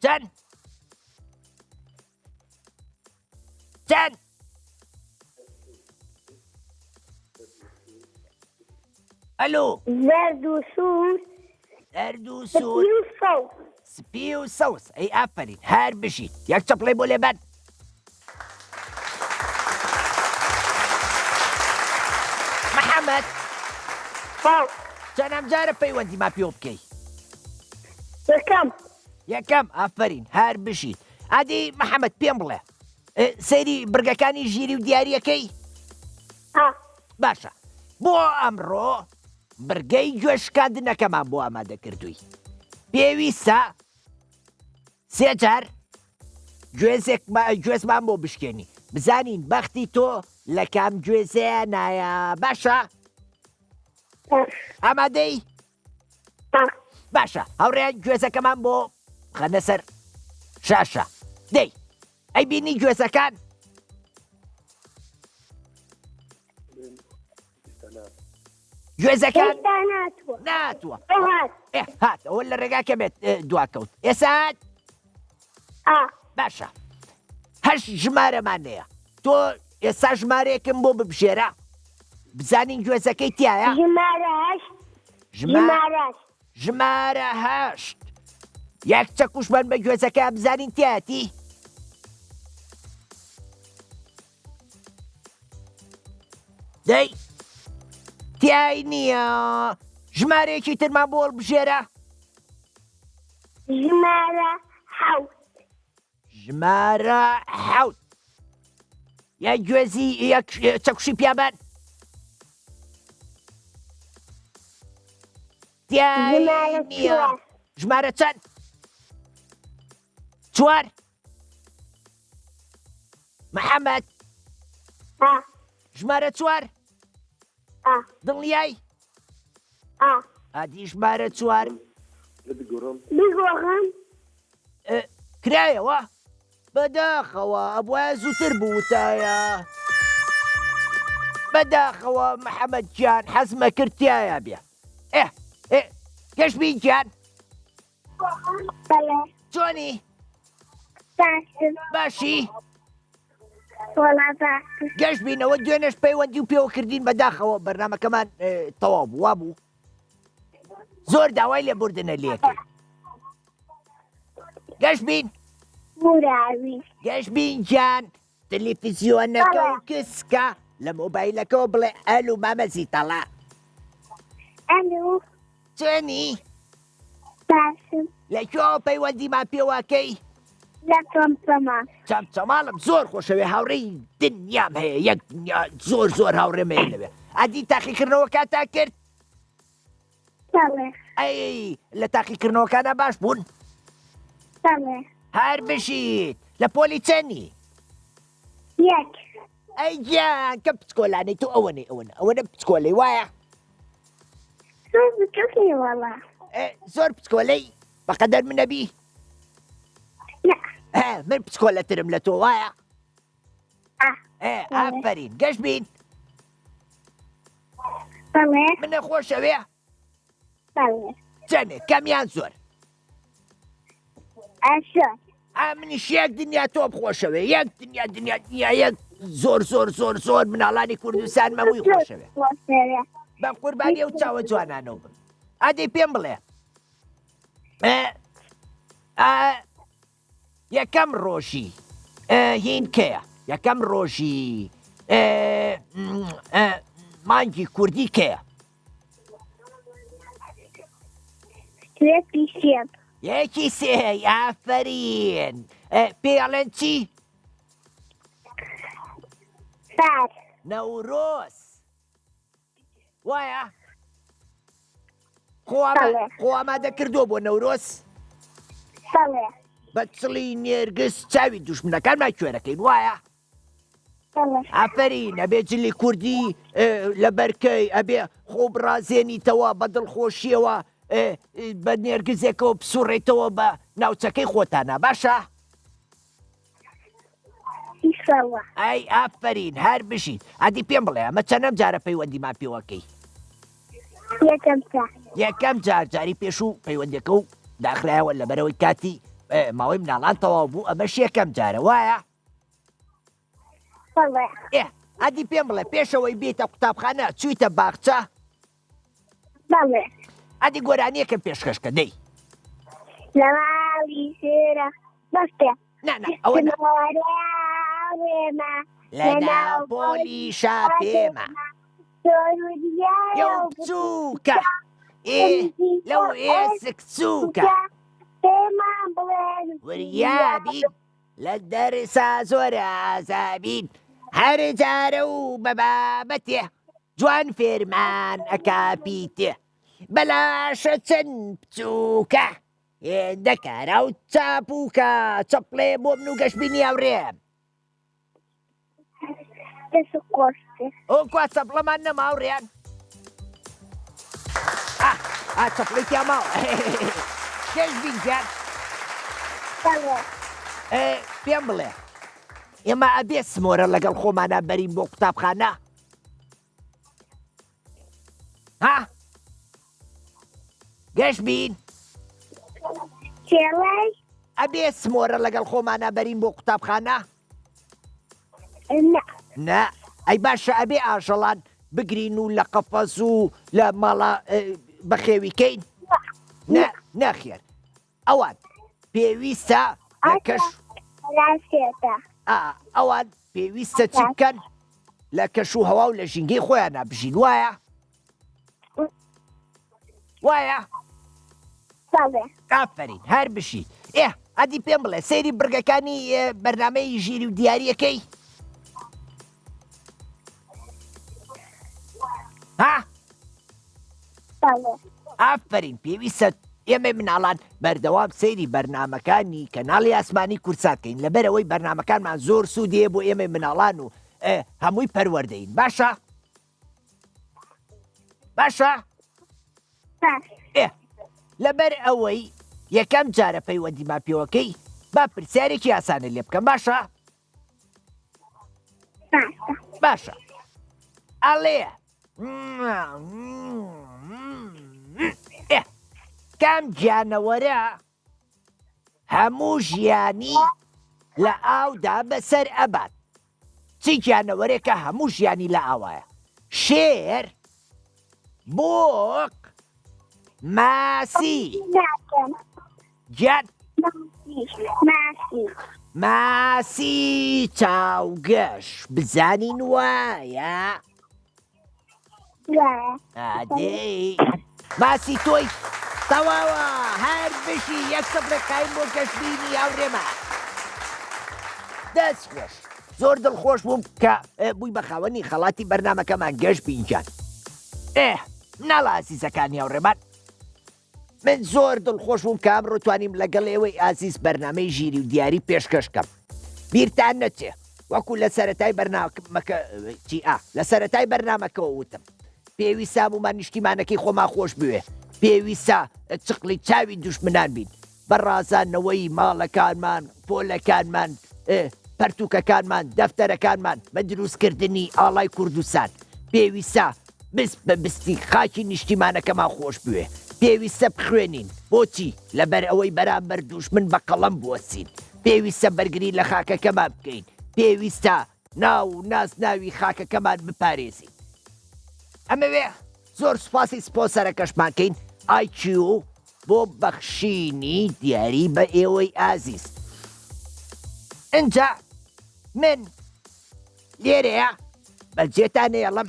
چەند؟ چەند ئەلو زرد و سووس زەرد و سپی سوور و سەوس سپی و سەوس ئەی ئافرین هەر بشیت یەک چەپڵێ بۆ لێبەن محەممەد چەند ئەمجارە پەیوەندی ماپیۆ بکەی یەکەم یەکەم ئافرین هەر بشیت ئادی محەممەد پێم بڵێ سەیری برگەکانی ژیری و دیارریەکەی باشە بۆ ئەمڕۆ برگەی گوێشکاندنەکەمان بۆ ئامادە کردووی پێویستە سێ جار گوێزمان بۆ بشکێنی بزانین بەختی تۆ لە کام گوێزەیە نایە باشە ئامادەی باشە هەوڕێیان گوێزەکەمان بۆ خەنە سەر شاشە دەی ئەی بینی گوێزەکان گوێزەکان هێشتا ناتوە ناتوە هات هات ئەوە لە ڕێگاکە بێت دواکەوت ئێسات باشە هەشت ژمارەمانەیە تۆ ئێستا ژمارەیەکم بۆ ببژێرە بزانین گوێزەکەی تایە ژمارە هەشت ژمارە ژمارە هەشت یەک چەکوشمان بە گوێزەکە بزانین تایەتی دەی تیای نییە ژمارەیەکی ترمان بۆ بژێرە ژمارە حەوت ژمارە حەوت یەک گوێزی یەک چەکوشی پیابان تیای ژمارە نییە چوار ژمارە چەند چوار محەممەد ژمارە چوار دڵنیای ئادی ژمارە چوار بگۆڕم کرایەوە بەداخەوە ئەبووە زووتر بووتایە بەداخەوە محەممەد گیان حەزمە کردایە بێ گەشتبین گیان بەڵێ چۆنی باشم باشی وەڵا باشم گەشت بینەوە دوێنێش پەیوەندی و پێوە کردین بەداخەوە بەرنامەکەمان تەواو بووە بوو زۆر داوای لێبوردنە لێکرد گەشت بین موراوی گەشت بین گیان تەلەڤیزیۆنەکە و کسکە لە مۆبایلەکەەوە بڵێ ئەلو مامەزی تەڵا ئەلو چۆنی باشم لەکوێوە پەیوەندیمان پێوەکەی لە تۆمتەمان چەمچەماڵم زۆر خۆشەوێ هاوڕێی دنیام هەیە یەک زۆر زۆر هاوڕێمەیە لەوێ ئەدی تاقیکردنەوە کاتا کرد بەڵێ ئەی لە تاقیکردنەوەکانە باش بوون بەڵێ هەر بشیت لە پۆلی چەندی یەک ئەی گیان کە پچکۆلانەی تۆ ئەوەنە پچکۆلەی وایە زۆر بچووکی وەڵا زۆر پچکۆلەی بەقەدەر منەبی نە من پچکۆلەترم لە تۆ وایە ئافرین گەشت بین بەڵێ منە خۆشەوێ بەڵێ چەندێ کەمیان زۆر ئەشۆ منیش یەک دنیا تۆ بخۆشەوێ یەک دنیا یەک زۆر زۆر زۆر زۆر مناڵانی کوردستان مەمووی خۆشەوێ خۆشەوێ بە قوربانی ئەو چاوە جوانانەوە بم ئادەی پێم بڵێ یەکەم ڕۆژی هین کەیە یەکەم ڕۆژی مانگی کوردی کەیە توێتی سێم یەکی سێ ئافرین پێڵێن چی سار نەورۆز وایە بەڵێ. خۆ ئامادە کردووە بۆ نەورۆز بەڵێ بە چڵی نێرگس چاوی دوشمنەکانمان کوێرەکەین وایە بەڵێ ئافرین ئەبێ جلی کوردی لە بەرکەی ئەبێ خۆ بڕازێنیتەوە بە دڵخۆشیەوە بە نێرگزێکەوە بسوڕێتەوە بە ناوچەکەی خۆتانە باشە ئیشەڵڵا ئەی ئافرین هەر بشین ئەدی پێم بڵێ ئەمە چەندەم جارە پەیوەندیمان پێوەکەی یەکەم تا یەکەم جاری پێشوو پەیوەندەکە و داخرایەوە لەبەرەوەی کاتی ماوەی مناڵان تەواو بوو ئەمەش یەکەم جارە وایە بەڵێ ئەدی پێم بڵێ پێشەوەی بێتە قوتابخانە چوویتە باخچە بەڵێ ئەدی گۆرانیەکەم پێشکەشکە دەی لە ماڵی سێرە بەستێ نانا ئەوە ڕێمە لە ناو پۆلی شاپێمە یو بچووکە لەو ئێسک چووکە پێمان بڵێن وریابین لە دەرسا زۆرە ئازابین هەر جارە و بە بابەتێ جوان فێرمان ئەکاپیتێ بەلاشە چەند بچووکە هێندە کارە و چاپووکە چەپڵێ بۆ من و گەشتبینی هاوڕێم دەست قۆشتێ ئەو کوا چەپڵەمان نەماوڕێیان چەپڵێکی ئەماوە گەشتبینجان بەڵێ پێم بڵێ ئێمە ئەبێ سمۆرە لەگەڵ خۆمانە بەرین بۆ قوتابخانە گەشتبین چێڵەی ئەبێ سمۆرە لەگەڵ خۆمانە بەرین بۆ قوتابخانە نە ئەی باشە ئەبێ ئاژەڵان بگرین و لە قەفەس و لە ماڵە بەخێویکەین نەخێر ئەوان پێویستە لە کەش ئەوان پێویستە چ بکەن لە کەش و هەوا و لە ژینگەی خۆیان نابژین وایە ئافرین هەر بشی ئەدی پێم بڵێ سەیری برگەکانی بەرنامەی ژیری و دیاریەکەی ئافرین پێویستە ئێمە مناڵان بەردەوام سەیری بەرنامەکانی کەناڵی ئاسمانی کورساتکەین لەبەرەوەی بەرنامەکانمان زۆر سوودێ بۆ ئێمە مناڵان و هەمووی پەروەردەین باشە لەبەر ئەوەی یەکەم جارە پەیوەندیمان پێوەکەی با پرسیارێکی ئاسانە لێ بکەم باشە ئەڵێ کام گیانەوەرە هەموو ژیانی لە ئاودا بەسەر ئەبات چی گیانەوەرێکە هەموو ژیانی لە ئاوایە شێر بۆق ماسی گیان ماسی چاوگەش بزانین وایە ئادەی ماسی تۆی تەواوە هەر بشی یەک سەفرە قایم بۆ گەشتبینی هاوڕێمە دەست خۆش زۆر دڵخۆش بووم کە بووی بە خاوەنی خەڵاتی بەرنامەکەمان گەشتبینجان مناڵە ئازیزەکانی هاوڕێمان من زۆر دڵخۆش بووم کە ئەمڕۆ توانیم لەگەڵ ئێوەی ئازیز بەرنامەی ژیری و دیاری پێشکەشکەم بیرتان نەچێ وەکو لە سەرەتای بەرنامەکەەوە وتم پێویستە هەموومان نیشتیمانەکەی خۆمان خۆش بوێ پێویستە چقلی چاوی دوشمنان بین بەڕازانەوەی ماڵەکانمان پۆلەکانمان پەرتووکەکانمان دەفتەرەکانمان بە دروستکردنی ئاڵای کوردستان پێویستە بست بە بستی خاکی نیشتیمانەکەمان خۆش بوێ پێویستە بخوێنین بۆچی لەبەر ئەوەی بەرامبەر دوشمن بە قەڵەم بوەسین پێویستە بەرگری لە خاکەکەمان بکەین پێویستە ناو و ناوی خاکەکەمان بپارێزین ئەمەوێ زۆر سوپاسی سپۆسەرەکەشمانکەین ئایکیو بۆ بەخشینی دیاری بە ئێوەی ئازیز ئینجا من لێرەیە بەجێتان نێڵم